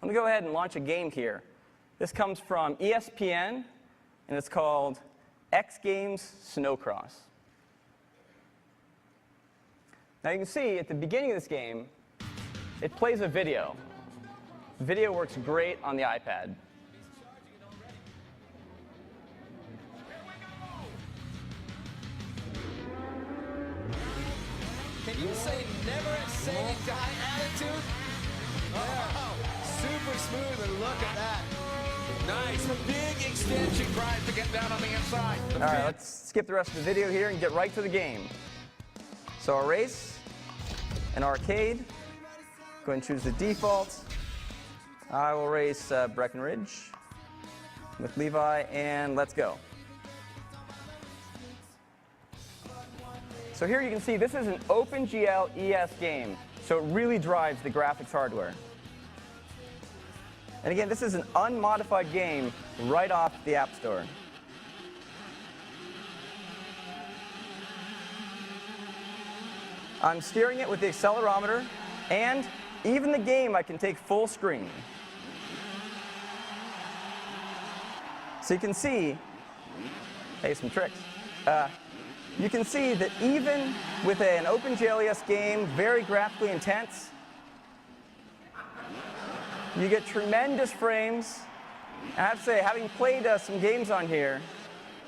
Let me go ahead and launch a game here. This comes from ESPN, and it's called X Games Snowcross. Now you can see at the beginning of this game, it plays a video. The video works great on the iPad. Can you say never say guy attitude? Oh, super smooth, and look at that. Nice, big extension drive to get down on the inside. All right, let's skip the rest of the video here and get right to the game. So a race, an arcade. Go ahead and choose the default. I will race Breckenridge with Levi, and let's go. So here you can see this is an OpenGL ES game, so it really drives the graphics hardware. And again, this is an unmodified game right off the App Store. I'm steering it with the accelerometer, and even the game I can take full screen. So you can see, hey, some tricks. You can see that even with an OpenGL ES game, very graphically intense, you get tremendous frames. And I have to say, having played some games on here,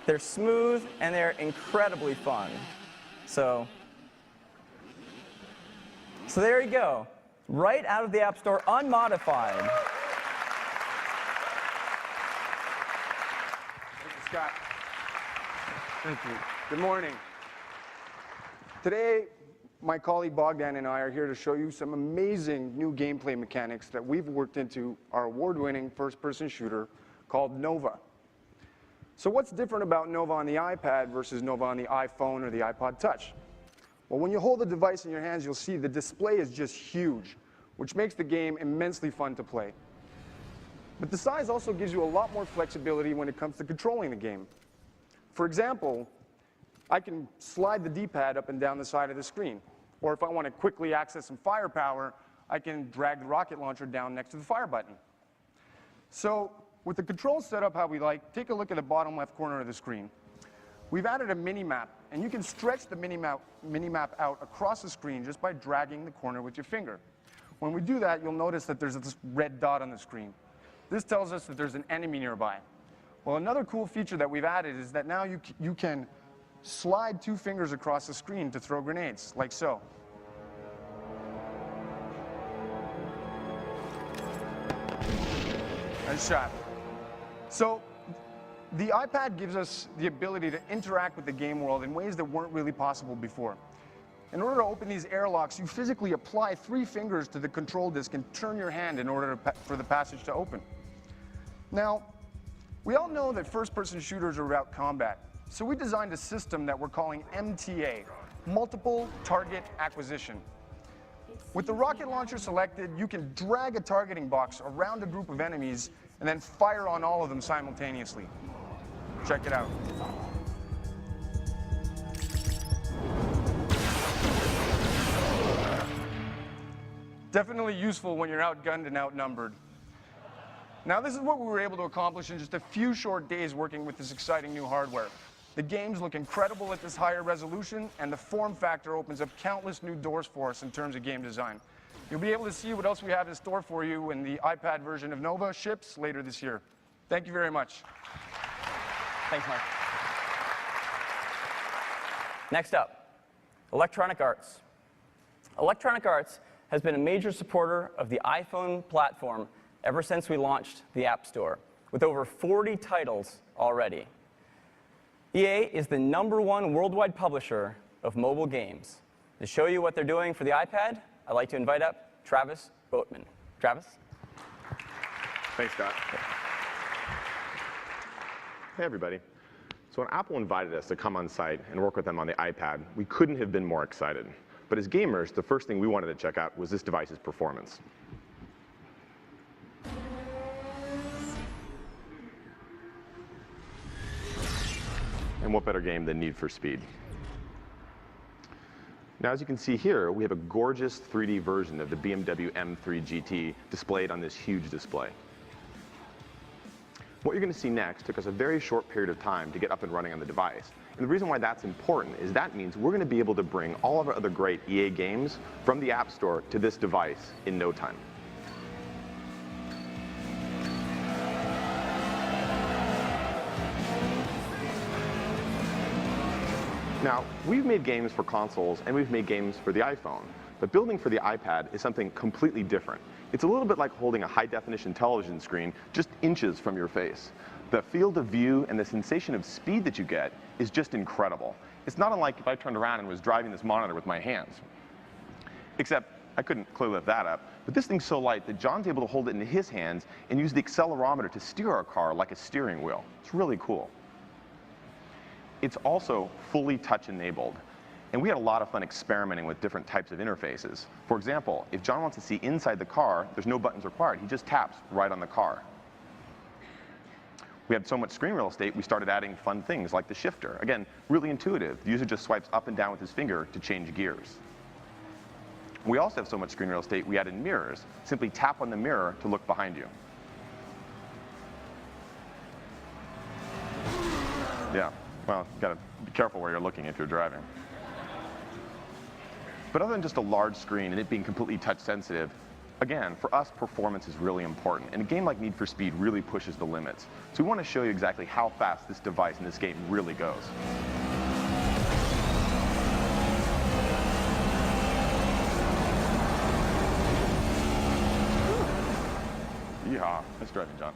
they're smooth and they're incredibly fun. So there you go. Right out of the App Store, unmodified. Thank you, Scott. Thank you. Good morning. Today, my colleague Bogdan and I are here to show you some amazing new gameplay mechanics that we've worked into our award-winning first-person shooter called Nova. So what's different about Nova on the iPad versus Nova on the iPhone or the iPod Touch? Well, when you hold the device in your hands, you'll see the display is just huge, which makes the game immensely fun to play. But the size also gives you a lot more flexibility when it comes to controlling the game. For example, I can slide the D-pad up and down the side of the screen. Or if I want to quickly access some firepower, I can drag the rocket launcher down next to the fire button. So with the controls set up how we like, take a look at the bottom left corner of the screen. We've added a mini-map, and you can stretch the mini-map out across the screen just by dragging the corner with your finger. When we do that, you'll notice that there's this red dot on the screen. This tells us that there's an enemy nearby. Well, another cool feature that we've added is that now you can slide 2 fingers across the screen to throw grenades, like so. Nice shot. So the iPad gives us the ability to interact with the game world in ways that weren't really possible before. In order to open these airlocks, you physically apply 3 fingers to the control disk and turn your hand in order for the passage to open. Now, we all know that first-person shooters are about combat. So we designed a system that we're calling MTA, Multiple Target Acquisition. With the rocket launcher selected, you can drag a targeting box around a group of enemies and then fire on all of them simultaneously. Check it out. Definitely useful when you're outgunned and outnumbered. Now, this is what we were able to accomplish in just a few short days working with this exciting new hardware. The games look incredible at this higher resolution, and the form factor opens up countless new doors for us in terms of game design. You'll be able to see what else we have in store for you when the iPad version of Nova ships later this year. Thank you very much. Thanks, Mark. Next up, Electronic Arts. Electronic Arts has been a major supporter of the iPhone platform ever since we launched the App Store, with over 40 titles already. EA is the #1 worldwide publisher of mobile games. To show you what they're doing for the iPad, I'd like to invite up Travis Boatman. Travis? Thanks, Scott. Hey, everybody. So when Apple invited us to come on site and work with them on the iPad, we couldn't have been more excited. But as gamers, the first thing we wanted to check out was this device's performance. And what better game than Need for Speed? Now, as you can see here, we have a gorgeous 3D version of the BMW M3 GT displayed on this huge display. What you're going to see next took us a very short period of time to get up and running on the device. And the reason why that's important is that means we're going to be able to bring all of our other great EA games from the App Store to this device in no time. Now, we've made games for consoles and we've made games for the iPhone, but building for the iPad is something completely different. It's a little bit like holding a high-definition television screen just inches from your face. The field of view and the sensation of speed that you get is just incredible. It's not unlike if I turned around and was driving this monitor with my hands. Except I couldn't clearly lift that up, but this thing's so light that John's able to hold it in his hands and use the accelerometer to steer our car like a steering wheel. It's really cool. It's also fully touch-enabled. And we had a lot of fun experimenting with different types of interfaces. For example, if John wants to see inside the car, there's no buttons required. He just taps right on the car. We had so much screen real estate, we started adding fun things like the shifter. Again, really intuitive. The user just swipes up and down with his finger to change gears. We also have so much screen real estate, we added mirrors. Simply tap on the mirror to look behind you. Yeah. Well, you've got to be careful where you're looking if you're driving. But other than just a large screen and it being completely touch sensitive, again, for us, performance is really important. And a game like Need for Speed really pushes the limits. So we want to show you exactly how fast this device and this game really goes. Yeehaw. Nice driving, John.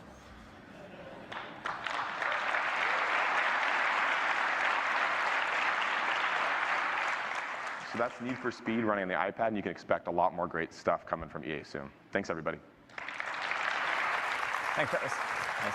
So that's Need for Speed running on the iPad, and you can expect a lot more great stuff coming from EA soon. Thanks, everybody. Thanks, Travis. Nice.